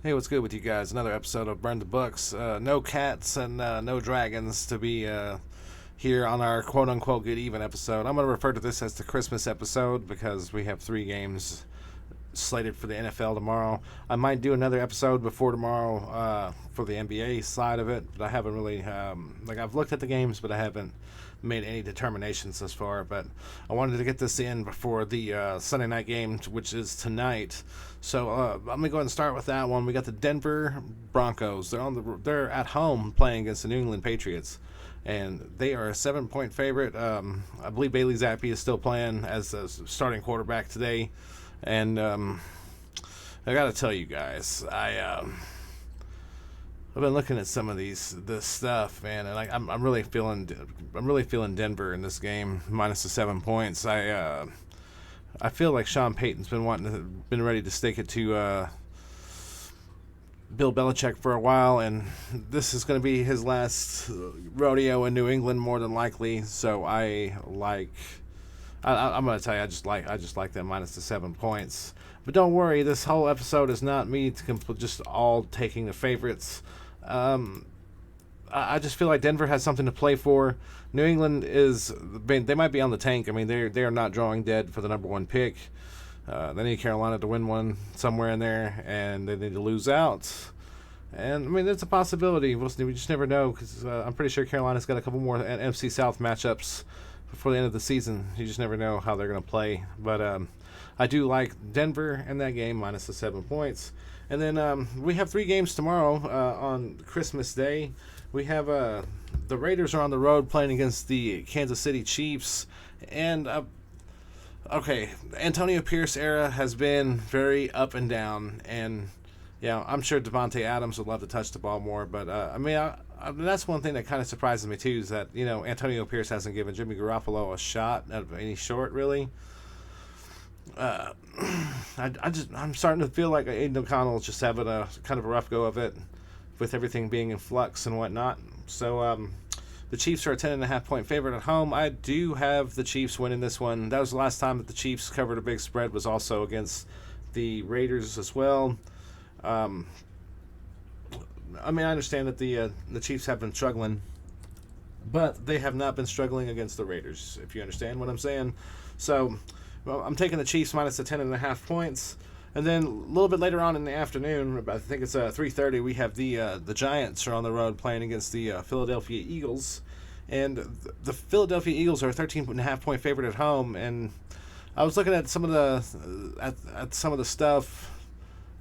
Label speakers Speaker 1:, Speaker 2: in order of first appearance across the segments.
Speaker 1: Hey, what's good with you guys? Another episode of Burn the Books. No cats and no dragons to be here on our quote unquote good even episode. I'm going to refer to this as the Christmas episode because we have three games slated for the NFL tomorrow. I might do another episode before tomorrow for the NBA side of it, but I haven't really, I've looked at the games, but I haven't made any determinations thus far. But I wanted to get this in before the Sunday night game, which is tonight. So I'm gonna go ahead and start with that one. We got the Denver Broncos. They're at home playing against the New England Patriots, and they are a 7-point favorite. I believe Bailey Zappi is still playing as the starting quarterback today, and I got to tell you guys, I've been looking at some of this stuff, man, and I'm really feeling Denver in this game minus the 7 points. I feel like Sean Payton's been ready to stick it to Bill Belichick for a while, and this is going to be his last rodeo in New England more than likely. So I'm going to tell you, I just like that minus the 7 points. But don't worry, this whole episode is not me just all taking the favorites. I just feel like Denver has something to play for. New England they might be on the tank. I mean, they are not drawing dead for the number one pick. They need Carolina to win one somewhere in there, and they need to lose out. And I mean, it's a possibility. We just never know, because I'm pretty sure Carolina's got a couple more NFC South matchups before the end of the season. You just never know how they're going to play. But I do like Denver in that game minus the 7 points. And then we have three games tomorrow on Christmas Day. We have the Raiders are on the road playing against the Kansas City Chiefs. And, Antonio Pierce era has been very up and down. And, I'm sure Devontae Adams would love to touch the ball more. But, that's one thing that kind of surprises me, too, is that, Antonio Pierce hasn't given Jimmy Garoppolo a shot of any sort, really. I'm starting to feel like Aiden O'Connell is just having a kind of a rough go of it with everything being in flux and whatnot. So the Chiefs are a 10.5 point favorite at home. I do have the Chiefs winning this one. That was the last time that the Chiefs covered a big spread, was also against the Raiders as well. I understand that the Chiefs have been struggling, but they have not been struggling against the Raiders, if you understand what I'm saying. So I'm taking the Chiefs minus the 10.5 points. And then a little bit later on in the afternoon, I think it's 3:30, we have the Giants are on the road playing against the Philadelphia Eagles. And the Philadelphia Eagles are a 13.5 point favorite at home. And I was looking at some of the stuff,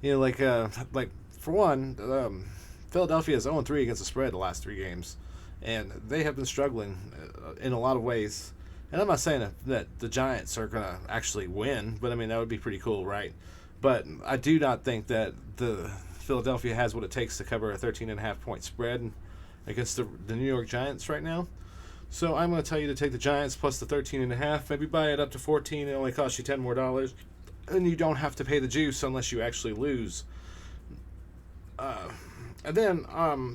Speaker 1: like for one, Philadelphia is 0-3 against the spread the last three games. And they have been struggling in a lot of ways. And I'm not saying that the Giants are going to actually win, but that would be pretty cool, right? But I do not think that the Philadelphia has what it takes to cover a 13.5 point spread against the New York Giants right now. So I'm going to tell you to take the Giants plus the 13.5. Maybe buy it up to 14. It only costs you $10 more. And you don't have to pay the juice unless you actually lose. And then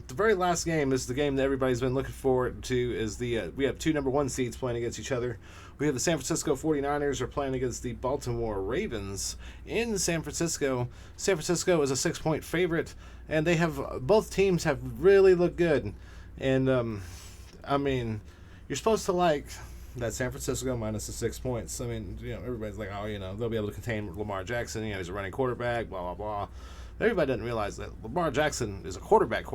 Speaker 1: the very last game is the game that everybody's been looking forward to. We have two number one seeds playing against each other. We have the San Francisco 49ers are playing against the Baltimore Ravens in San Francisco. San Francisco is a 6 point favorite, and both teams have really looked good. And you're supposed to like that San Francisco minus the 6 points. Everybody's like, they'll be able to contain Lamar Jackson. He's a running quarterback. Blah blah blah. Everybody doesn't realize that Lamar Jackson is a quarterback.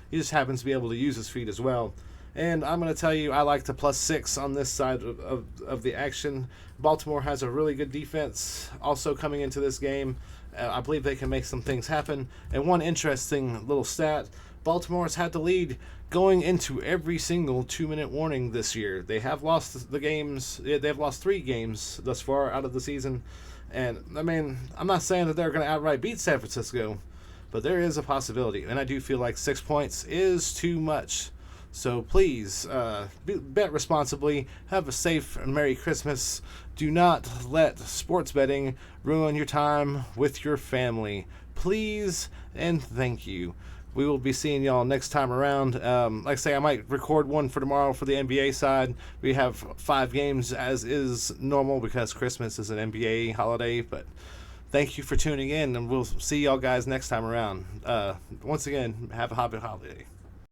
Speaker 1: He just happens to be able to use his feet as well. And I'm going to tell you, I like the +6 on this side of the action. Baltimore has a really good defense also coming into this game. I believe they can make some things happen. And one interesting little stat, Baltimore's had the lead going into every single 2-minute warning this year. They have lost the games. They've lost 3 games thus far out of the season. And, I'm not saying that they're going to outright beat San Francisco, but there is a possibility. And I do feel like 6 points is too much. So please, bet responsibly. Have a safe and Merry Christmas. Do not let sports betting ruin your time with your family. Please and thank you. We will be seeing y'all next time around. Like I say, I might record one for tomorrow for the NBA side. We have 5 games as is normal because Christmas is an NBA holiday, but Thank you for tuning in, and we'll see y'all guys next time around. Once again, have a happy holiday.